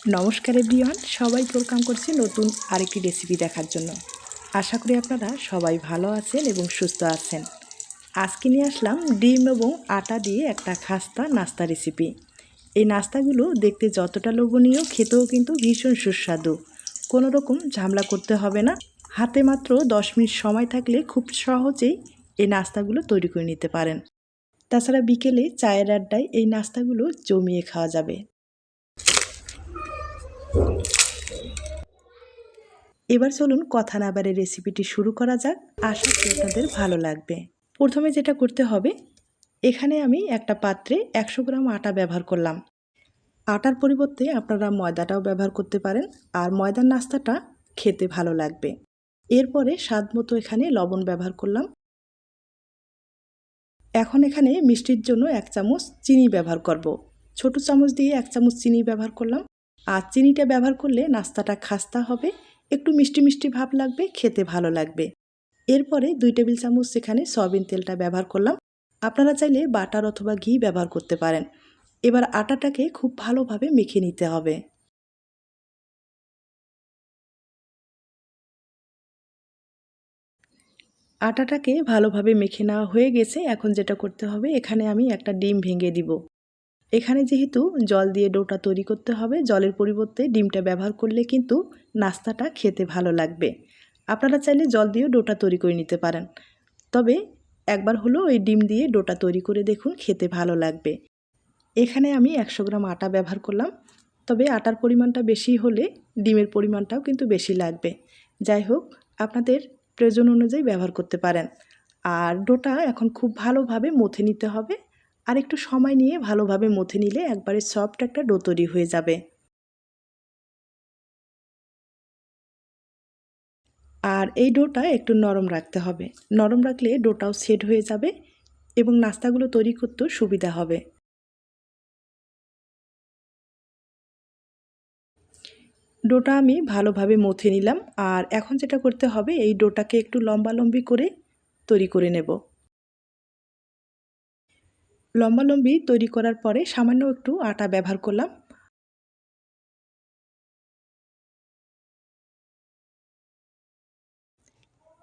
নমস্কার এভরিওয়ান, সবাই ওয়েলকাম করছি নতুন আরেকটি রেসিপি দেখার জন্য। আশা করি আপনারা সবাই ভালো আছেন এবং সুস্থ আছেন। আজকে নিয়ে আসলাম ডিম এবং আটা দিয়ে একটা খাস্তা নাস্তা রেসিপি। এই নাস্তাগুলো দেখতে যতটা লোভনীয়, খেতেও কিন্তু ভীষণ সুস্বাদু। কোনো রকম ঝামেলা করতে হবে না। হাতে মাত্র 10 মিনিট সময় থাকলে খুব সহজেই এই নাস্তাগুলো তৈরি করে নিতে পারেন। তাছাড়া বিকেলে চায়ের আড্ডায় এই নাস্তাগুলো জমিয়ে খাওয়া যাবে। এবার চলুন কথা না বাড়িয়ে রেসিপিটি শুরু করা যাক। আশা করি আপনাদের ভালো লাগবে। প্রথমে যেটা করতে হবে, এখানে আমি একটা পাত্রে 100 গ্রাম আটা ব্যবহার করলাম। আটার পরিবর্তে আপনারা ময়দাটাও ব্যবহার করতে পারেন, আর ময়দার নাস্তাটা খেতে ভালো লাগবে। এরপরে স্বাদ মতো এখানে লবণ ব্যবহার করলাম। এখন এখানে মিষ্টির জন্য 1 চামচ চিনি ব্যবহার করব। ছোট চামচ দিয়ে 1 চামচ চিনি ব্যবহার করলাম। আর চিনিটা ব্যবহার করলে নাস্তাটা খাস্তা হবে, একটু মিষ্টি মিষ্টি ভাব লাগবে, খেতে ভালো লাগবে। এরপরে 2 টেবিল চামচ এখানে সয়াবিন তেলটা ব্যবহার করলাম। আপনারা চাইলে বাটার অথবা ঘি ব্যবহার করতে পারেন। এবার আটাটাকে খুব ভালোভাবে মেখে নিতে হবে। আটাটাকে ভালোভাবে মেখে নেওয়া হয়ে গেছে। এখন যেটা করতে হবে, এখানে আমি একটা ডিম ভেঙে দিব। এখানে যেহেতু জল দিয়ে ডোটা তৈরি করতে হবে, জলের পরিবর্তে ডিমটা ব্যবহার করলে কিন্তু নাস্তাটা খেতে ভালো লাগবে। আপনারা চাইলে জল দিয়েও ডোটা তৈরি করে নিতে পারেন, তবে একবার হলেও এই ডিম দিয়ে ডোটা তৈরি করে দেখুন, খেতে ভালো লাগবে। এখানে আমি 100 গ্রাম আটা ব্যবহার করলাম, তবে আটার পরিমাণটা বেশি হলে ডিমের পরিমাণটাও কিন্তু বেশি লাগবে। যাই হোক, আপনাদের প্রয়োজন অনুযায়ী ব্যবহার করতে পারেন। আর ডোটা এখন খুব ভালোভাবে মথে নিতে হবে। আর একটু সময় নিয়ে ভালোভাবে মথে নিলে একবারে সফট একটা ডো তৈরি হয়ে যাবে। আর এই ডোটা একটু নরম রাখতে হবে। নরম রাখলে ডোটাও সেট হয়ে যাবে এবং নাস্তাগুলো তৈরি করতেও সুবিধা হবে। ডোটা আমি ভালোভাবে মথে নিলাম। আর এখন যেটা করতে হবে, এই ডোটাকে একটু লম্বালম্বি করে তৈরি করে নেব। লম্বালম্বি তৈরি করার পরে সামান্য একটু আটা ব্যবহার করলাম।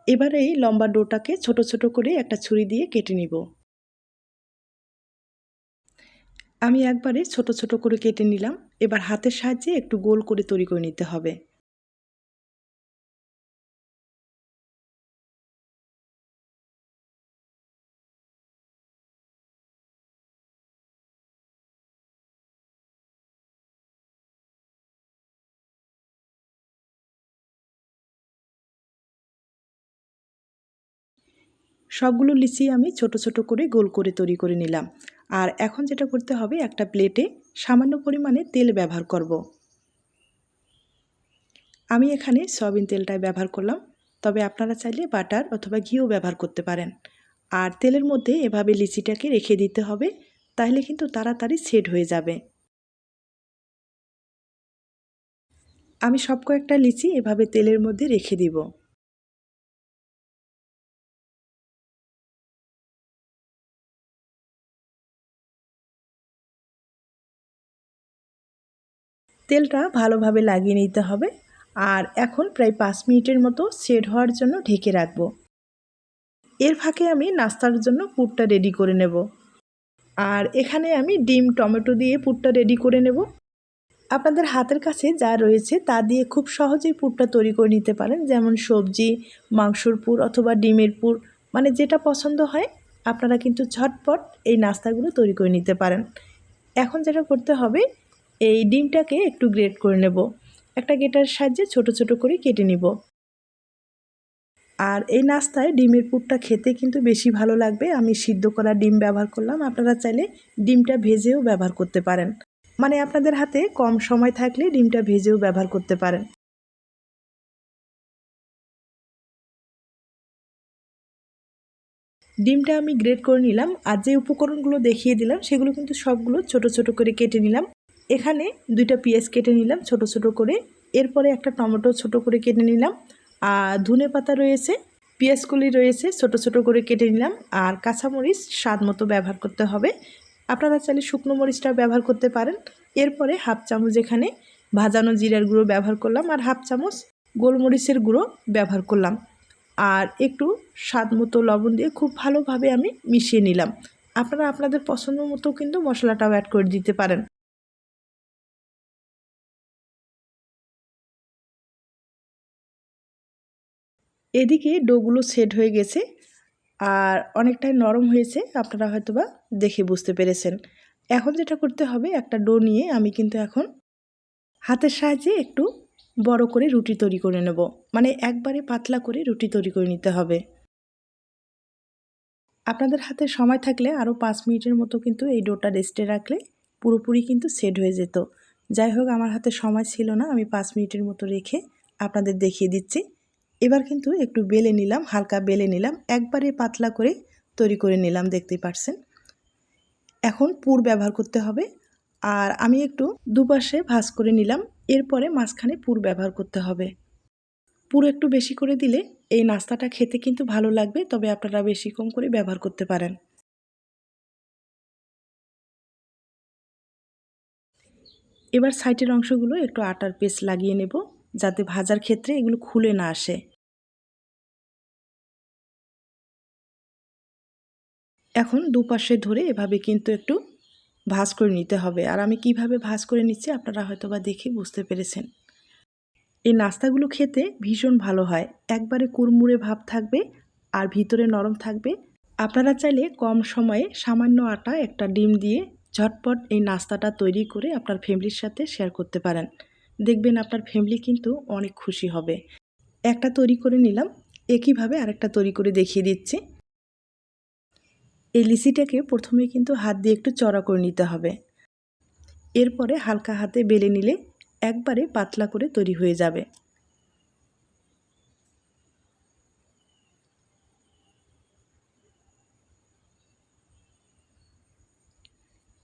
এবারে এই লম্বা ডোটাকে ছোট ছোট করে একটা ছুরি দিয়ে কেটে নিব। আমি একবারে ছোট ছোট করে কেটে নিলাম। এবার হাতের সাহায্যে একটু গোল করে তৈরি করে নিতে হবে। সবগুলো লিচি আমি ছোট ছোট করে গোল করে তৈরি করে নিলাম। আর এখন যেটা করতে হবে, একটা প্লেটে সামান্য পরিমাণে তেল ব্যবহার করব। আমি এখানে সয়াবিন তেলটাই ব্যবহার করলাম, তবে আপনারা চাইলে বাটার অথবা ঘিও ব্যবহার করতে পারেন। আর তেলের মধ্যে এভাবে লিচিটাকে রেখে দিতে হবে, তাহলে কিন্তু তাড়াতাড়ি সেট হয়ে যাবে। আমি সব কয়েকটা লিচি এভাবে তেলের মধ্যে রেখে দিব। তেলটা ভালোভাবে লাগিয়ে নিতে হবে। আর এখন প্রায় 5 মিনিটের মতো সেট হওয়ার জন্য ঢেকে রাখবো। এর ফাঁকে আমি নাস্তার জন্য পুরটা রেডি করে নেব। আর এখানে আমি ডিম টমেটো দিয়ে পুরটা রেডি করে নেব। আপনাদের হাতের কাছে যা রয়েছে তা দিয়ে খুব সহজেই পুরটা তৈরি করে নিতে পারেন, যেমন সবজি, মাংসর পুর অথবা ডিমের পুর, মানে যেটা পছন্দ হয় আপনারা কিন্তু ঝটপট এই নাস্তাগুলো তৈরি করে নিতে পারেন। এখন যেটা করতে হবে, এই ডিমটাকে একটু গ্রেট করে নেব। একটা গ্রেটারের সাহায্যে ছোট ছোট করে কেটে নিব। আর এই নাস্তায় ডিমের পুরটা খেতে কিন্তু বেশি ভালো লাগবে। আমি সিদ্ধ করা ডিম ব্যবহার করলাম, আপনারা চাইলে ডিমটা ভেজেও ব্যবহার করতে পারেন। মানে আপনাদের হাতে কম সময় থাকলে ডিমটা ভেজেও ব্যবহার করতে পারেন। ডিমটা আমি গ্রেট করে নিলাম। আর যে উপকরণগুলো দেখিয়ে দিলাম সেগুলো কিন্তু সবগুলো ছোট ছোট করে কেটে নিলাম। এখানে 2টা পেঁয়াজ কেটে নিলাম ছোট ছোট করে। এরপরে একটা টমেটো ছোট করে কেটে নিলাম। আর ধনে পাতা রয়েছে, পেঁয়াজকলি রয়েছে, ছোট ছোট করে কেটে নিলাম। আর কাঁচামরিচ স্বাদ মতো ব্যবহার করতে হবে। আপনারা চাইলে শুকনো মরিচটা ব্যবহার করতে পারেন। এরপরে হাফ চামচ এখানে ভাজানো জিরার গুঁড়ো ব্যবহার করলাম আর হাফ চামচ গোলমরিচের গুঁড়ো ব্যবহার করলাম আর একটু স্বাদ মতো লবণ দিয়ে খুব ভালোভাবে আমি মিশিয়ে নিলাম। আপনারা আপনাদের পছন্দ মতো কিন্তু মশলাটাও অ্যাড করে দিতে পারেন। এদিকে ডোগুলো সেট হয়ে গেছে আর অনেকটাই নরম হয়েছে, আপনারা হয়তোবা দেখে বুঝতে পেরেছেন। এখন যেটা করতে হবে, একটা ডো নিয়ে আমি কিন্তু এখন হাতের সাহায্যে একটু বড় করে রুটি তৈরি করে নেব, মানে একবারে পাতলা করে রুটি তৈরি করে নিতে হবে। আপনাদের হাতে সময় থাকলে আরও 5 মিনিটের মতো কিন্তু এই ডোটা রেস্টে রাখলে পুরোপুরি কিন্তু সেট হয়ে যেত। যাই হোক, আমার হাতে সময় ছিল না, আমি 5 মিনিটের মতো রেখে আপনাদের দেখিয়ে দিচ্ছি। এবার কিন্তু একটু বেলে নিলাম, হালকা বেলে নিলাম, একবারে পাতলা করে তৈরি করে নিলাম, দেখতেই পাচ্ছেন। এখন পুর ব্যবহার করতে হবে আর আমি একটু দুপাশে ভাঁজ করে নিলাম, এরপরে মাঝখানে পুর ব্যবহার করতে হবে। পুর একটু বেশি করে দিলে এই নাস্তাটা খেতে কিন্তু ভালো লাগবে, তবে আপনারা বেশি কম করে ব্যবহার করতে পারেন। এবার সাইডের অংশগুলো একটু আটার পেস্ট লাগিয়ে নেব, যাতে ভাজার ক্ষেত্রে এগুলো খুলে না আসে। এখন দুপাশে ধরে এভাবে কিন্তু একটু ভাঁজ করে নিতে হবে। আর আমি কিভাবে ভাঁজ করে নিচ্ছি আপনারা হয়তোবা দেখে বুঝতে পেরেছেন। এই নাস্তাগুলো খেতে ভীষণ ভালো হয়, একবারে কুড়মুড়ে ভাব থাকবে আর ভিতরে নরম থাকবে। আপনারা চাইলে কম সময়ে সামান্য আটা, একটা ডিম দিয়ে ঝটপট এই নাস্তাটা তৈরি করে আপনার ফ্যামিলির সাথে শেয়ার করতে পারেন। দেখবেন আপনার ফ্যামিলি কিন্তু অনেক খুশি হবে। একটা তৈরি করে নিলাম, একইভাবে আরেকটা তৈরি করে দেখিয়ে দিচ্ছি। এই লিচিটাকে প্রথমে কিন্তু হাত দিয়ে একটু চড়া করে নিতে হবে, এরপরে হালকা হাতে বেলে নিলে একবারে পাতলা করে তৈরি হয়ে যাবে।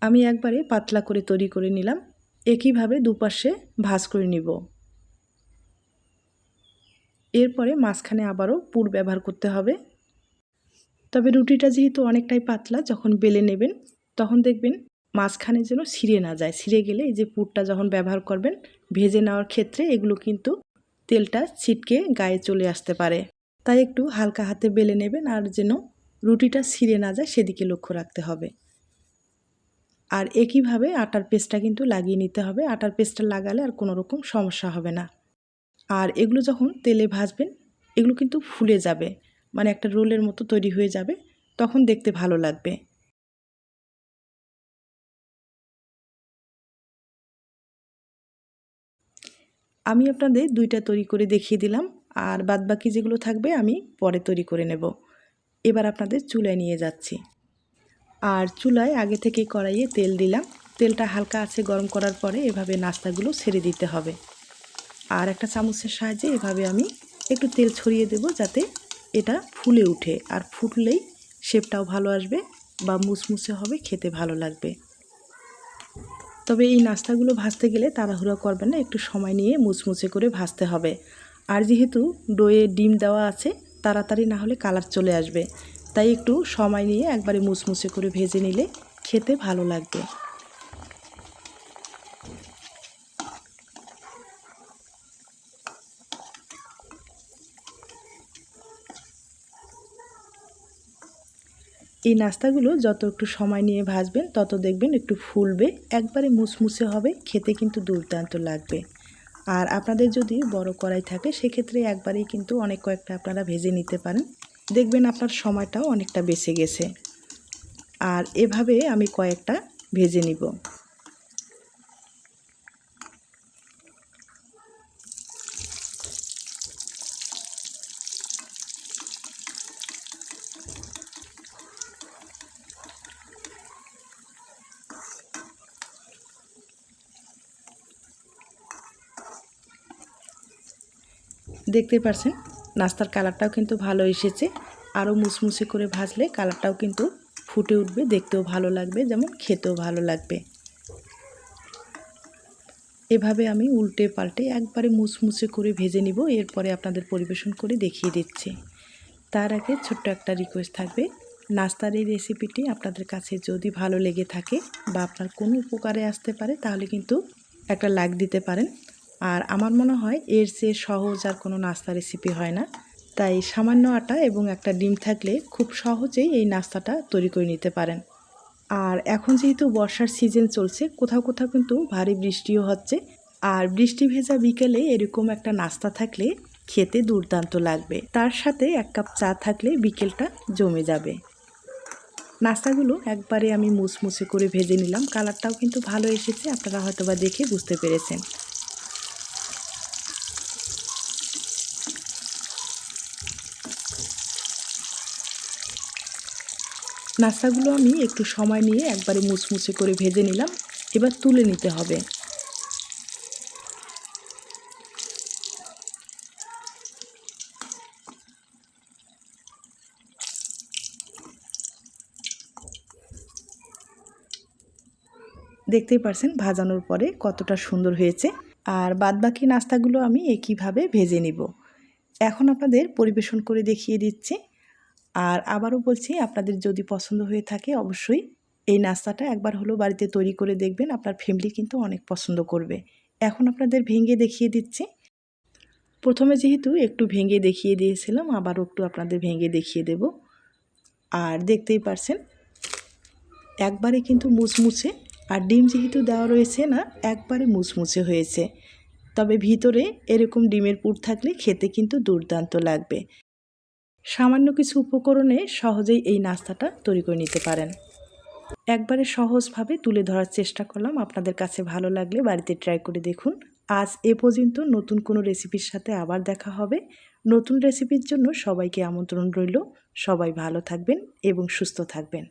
আমি একবারে পাতলা করে তৈরি করে নিলাম, একইভাবে দুপাশে ভাঁজ করে নিব। এরপরে মাঝখানে আবারও পুর ব্যবহার করতে হবে। তবে রুটিটা যেহেতু অনেকটাই পাতলা, যখন বেলে নেবেন তখন দেখবেন মাঝখানে যেন ছিঁড়ে না যায়। ছিঁড়ে গেলে এই যে পুরটা যখন ব্যবহার করবেন ভেজে নেওয়ার ক্ষেত্রে এগুলো কিন্তু তেলটা ছিটকে গায়ে চলে আসতে পারে। তাই একটু হালকা হাতে বেলে নেবেন আর যেন রুটিটা ছিঁড়ে না যায় সেদিকে লক্ষ্য রাখতে হবে। আর একইভাবে আটার পেস্টটা কিন্তু লাগিয়ে নিতে হবে। আটার পেস্টটা লাগালে আর কোনো রকম সমস্যা হবে না। আর এগুলো যখন তেলে ভাজবেন এগুলো কিন্তু ফুলে যাবে, মানে একটা রোলের মতো তৈরি হয়ে যাবে, তখন দেখতে ভালো লাগবে। আমি আপনাদের দুইটা তৈরি করে দেখিয়ে দিলাম, আর বাদবাকি যেগুলো থাকবে আমি পরে তৈরি করে নেব। এবার আপনাদের চুলায় নিয়ে যাচ্ছি। আর চুলায় আগে থেকেই কড়াইয়ে তেল দিলাম, তেলটা হালকা আছে গরম করার পরে এভাবে নাস্তাগুলো ছেড়ে দিতে হবে। আর একটা চামচের সাহায্যে এভাবে আমি একটু তেল ছড়িয়ে দেব, যাতে এটা ফুলে উঠে, আর ফুটলেই শেপটাও ভালো আসবে বা মুচমুচে হবে, খেতে ভালো লাগবে। তবে এই নাস্তাগুলো ভাজতে গেলে তাড়াহুড়ো করবেন না, একটু সময় নিয়ে মুচমুচে করে ভাজতে হবে। আর যেহেতু ডোয়ে ডিম দেওয়া আছে, তাড়াতাড়ি না হলে কালার চলে আসবে, তাই একটু সময় নিয়ে একবারে মুচমুচে করে ভেজে নিলে খেতে ভালো লাগবে। এই নাস্তাগুলো যত একটু সময় নিয়ে ভাজবেন তত দেখবেন একটু ফুলবে, একবারে মুচমুচে হবে, খেতে কিন্তু দুর্দান্ত লাগবে। আর আপনাদের যদি বড় কড়াই থাকে সেক্ষেত্রে একবারেই কিন্তু অনেক কয়েকটা আপনারা ভেজে নিতে পারেন, দেখবেন আপনার সময়টাও অনেকটা বেঁচে গেছে। আর এভাবে আমি কয়েকটা ভেজে নিব। দেখতে পাচ্ছেন নাস্তার কালারটাও কিন্তু ভালো এসেছে, আরও মুচমুচে করে ভাজলে কালারটাও কিন্তু ফুটে উঠবে, দেখতেও ভালো লাগবে, যেমন খেতেও ভালো লাগবে। এভাবে আমি উল্টে পাল্টে একবারে মুচমুচে করে ভেজে নিব, এরপরে আপনাদের পরিবেশন করে দেখিয়ে দিচ্ছি। তার আগে ছোট্ট একটা রিকোয়েস্ট থাকবে, নাস্তার এই রেসিপিটি আপনাদের কাছে যদি ভালো লেগে থাকে বা আপনার কোনো উপকারে আসতে পারে, তাহলে কিন্তু একটা লাইক দিতে পারেন। আর আমার মনে হয় এর চেয়ে সহজ আর কোনো নাস্তা রেসিপি হয় না। তাই সামান্য আটা এবং একটা ডিম থাকলে খুব সহজেই এই নাস্তাটা তৈরি করে নিতে পারেন। আর এখন যেহেতু বর্ষার সিজন চলছে, কোথাও কোথাও কিন্তু ভারী বৃষ্টিও হচ্ছে। আর বৃষ্টি ভেজা বিকেলে এরকম একটা নাস্তা থাকলে খেতে দুর্দান্ত লাগবে। তার সাথে 1 কাপ চা থাকলে বিকেলটা জমে যাবে। নাস্তাগুলো একবারে আমি মুচমুচে করে ভেজে নিলাম। কালারটাও কিন্তু ভালো এসেছে, আপনারা হয়তোবা দেখে বুঝতে পেরেছেন। নাস্তাগুলো আমি একটু সময় নিয়ে একবারে মুচমুচে করে ভেজে নিলাম। এবার তুলে নিতে হবে। দেখতেই পারছেন ভাজানোর পরে কতটা সুন্দর হয়েছে। আর বাদবাকি নাস্তাগুলো আমি একইভাবে ভেজে নিব। এখন আপনাদের পরিবেশন করে দেখিয়ে দিচ্ছি। আর আবারও বলছি, আপনাদের যদি পছন্দ হয়ে থাকে অবশ্যই এই নাস্তাটা একবার হলেও বাড়িতে তৈরি করে দেখবেন। আপনার ফ্যামিলি কিন্তু অনেক পছন্দ করবে। এখন আপনাদের ভেঙে দেখিয়ে দিচ্ছি। প্রথমে যেহেতু একটু ভেঙে দেখিয়ে দিয়েছিলাম, আবারও একটু আপনাদের ভেঙে দেখিয়ে দেব। আর দেখতেই পারছেন একবারে কিন্তু মুচমুচে, আর ডিম যেহেতু দেওয়া রয়েছে না, একবারে মুচমুচে হয়েছে। তবে ভিতরে এরকম ডিমের পুর থাকলে খেতে কিন্তু দুর্দান্ত লাগবে। সামান্য কিছু উপকরণে সহজেই এই নাস্তাটা তৈরি করে নিতে পারেন। একবারে সহজভাবে তুলে ধরার চেষ্টা করলাম, আপনাদের কাছে ভালো লাগলে বাড়িতে ট্রাই করে দেখুন। আজ এ পর্যন্ত, নতুন কোনো রেসিপির সাথে আবার দেখা হবে। নতুন রেসিপির জন্য সবাইকে আমন্ত্রণ রইল। সবাই ভালো থাকবেন এবং সুস্থ থাকবেন।